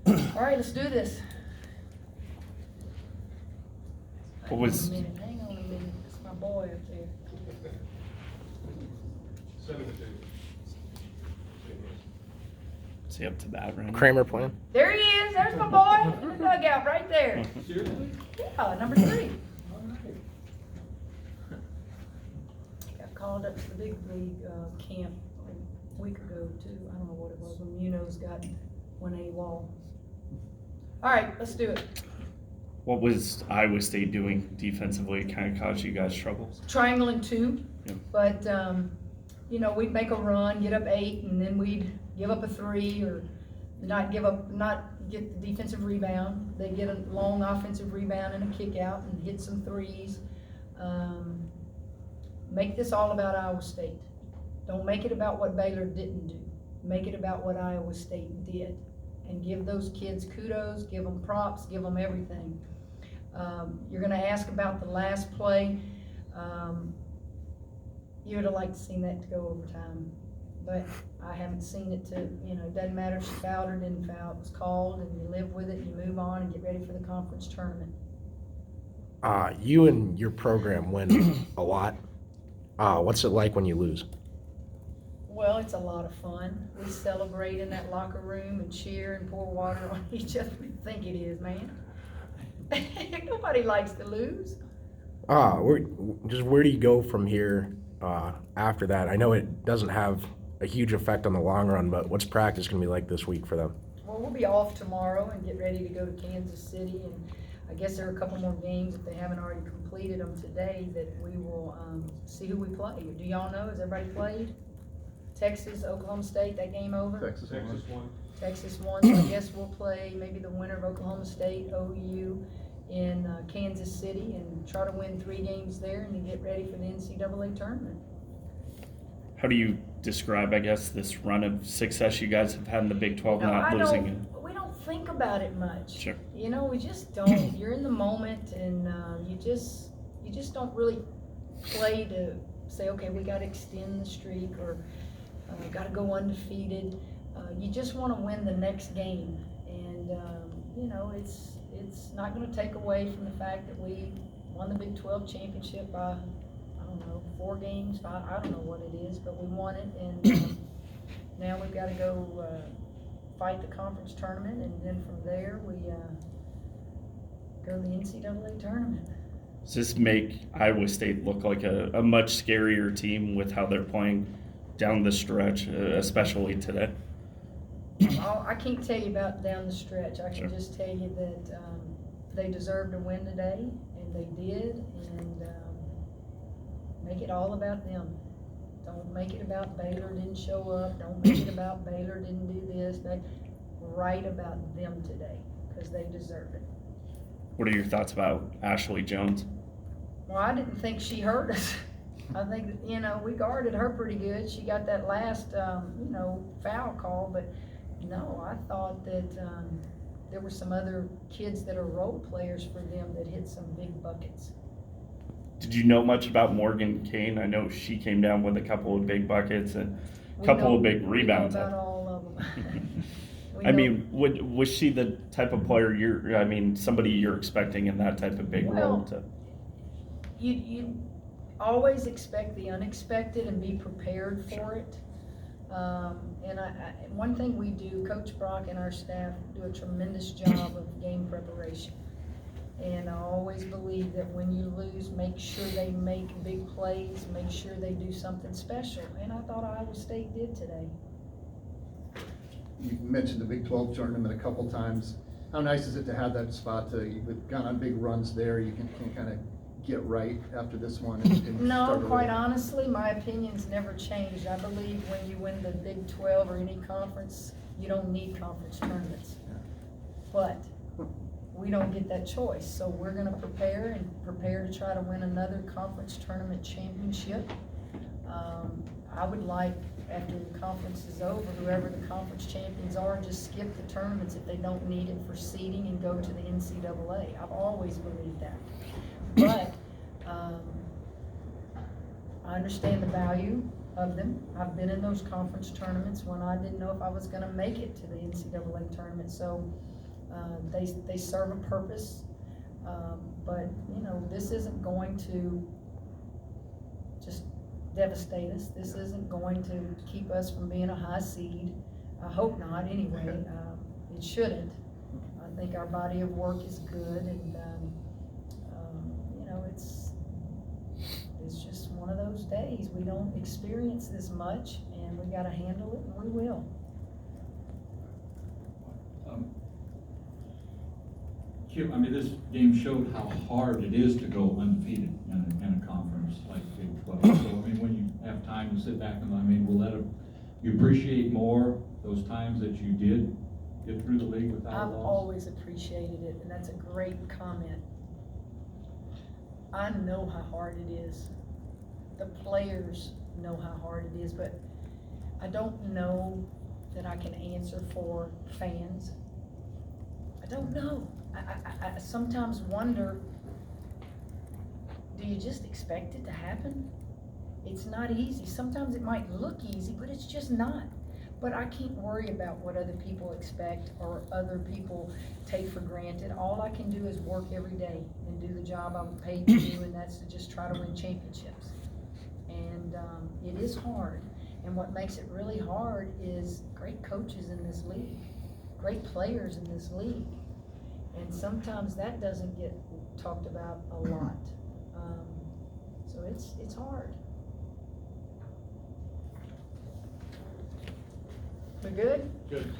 All right, let's do this. What was- Hang on a minute, it's my boy up there. 7-2. Is he up to bat right now? Kramer playing? There he is, there's my boy, in the dugout, right there. Yeah, number 3. Got called up to the big league camp a week ago too. I don't know what it was, when Munoz went AWOL. All right, let's do it. What was Iowa State doing defensively? Kind of caused you guys trouble? Triangling 2, Yeah. but we'd make a run, get up 8, and then we'd give up a 3 or not get the defensive rebound. They get a long offensive rebound and a kick out and hit some 3s. Make this all about Iowa State. Don't make it about what Baylor didn't do. Make it about what Iowa State did. And give those kids kudos, give them props, give them everything. You're gonna ask about the last play. You would have liked to seen that to go overtime, but I haven't seen it it doesn't matter if she fouled or didn't foul. It was called and you live with it, you move on and get ready for the conference tournament. You and your program win a lot. What's it like when you lose? Well, it's a lot of fun. We celebrate in that locker room and cheer and pour water on each other. We think it is, man. Nobody likes to lose. Where do you go from here after that? I know it doesn't have a huge effect on the long run, but what's practice going to be like this week for them? Well, we'll be off tomorrow and get ready to go to Kansas City, and I guess there are a couple more games, if they haven't already completed them today, that we will see who we play. Do y'all know, has everybody played? Texas, Oklahoma State, that game over? Texas won. Texas won, so I guess we'll play maybe the winner of Oklahoma State, OU, in Kansas City, and try to win 3 games there and then get ready for the NCAA tournament. How do you describe, I guess, this run of success you guys have had in the Big 12, not losing? We don't think about it much. Sure. We just don't. You're in the moment, and you just don't really play to say, okay, we got to extend the streak or got to go undefeated. You just want to win the next game, and it's not going to take away from the fact that we won the Big 12 championship by, I don't know, 4 games, 5, I don't know what it is, but we won it, and now we've got to go fight the conference tournament, and then from there we go to the NCAA tournament. Does this make Iowa State look like a much scarier team with how they're playing down the stretch, especially today? I can't tell you about down the stretch. I can Sure. just tell you that they deserve to win today, and they did, and make it all about them. Don't make it about Baylor didn't show up. Don't make it about Baylor didn't do this. Write about them today, because they deserve it. What are your thoughts about Ashley Jones? Well, I didn't think she hurt us. I think, we guarded her pretty good. She got that last, foul call, but no, I thought that there were some other kids that are role players for them that hit some big buckets. Did you know much about Morgan Kane? I know she came down with a couple of big buckets and a couple of big rebounds. We know about all of them. Was she the type of player somebody you're expecting in that type of big role? You always expect the unexpected and be prepared for it. And one thing we do, Coach Brock and our staff do a tremendous job of game preparation. And I always believe that when you lose, make sure they make big plays, make sure they do something special. And I thought Iowa State did today. You mentioned the Big 12 tournament a couple times. How nice is it to have that spot you've gone on big runs there, you can kind of get right after this one? And No, quite honestly, my opinion's never changed. I believe when you win the Big 12 or any conference, you don't need conference tournaments. But we don't get that choice, so we're gonna prepare to try to win another conference tournament championship. I would like, after the conference is over, whoever the conference champions are, just skip the tournaments if they don't need it for seeding and go to the NCAA. I've always believed that. But I understand the value of them. I've been in those conference tournaments when I didn't know if I was gonna make it to the NCAA tournament. So They serve a purpose, but, you know, this isn't going to just devastate us. This isn't going to keep us from being a high seed. I hope not, anyway. It shouldn't. I think our body of work is good, and, you know, it's just one of those days. We don't experience this much, and we gotta handle it, and we will. Chip, I mean, this game showed how hard it is to go undefeated in a conference like Big 12. So, I mean, when you have time to sit back and, I mean, you appreciate more those times that you did get through the league without a I've loss? always appreciated it, and that's a great comment. I know how hard it is. The players know how hard it is, but I don't know that I can answer for fans. I don't know. I sometimes wonder, do you just expect it to happen? It's not easy. Sometimes it might look easy, but it's just not. But I can't worry about what other people expect or other people take for granted. All I can do is work every day and do the job I'm paid to do, and that's to just try to win championships. And it is hard. And what makes it really hard is great coaches in this league, great players in this league. And sometimes that doesn't get talked about a lot. So it's hard. We good? Good.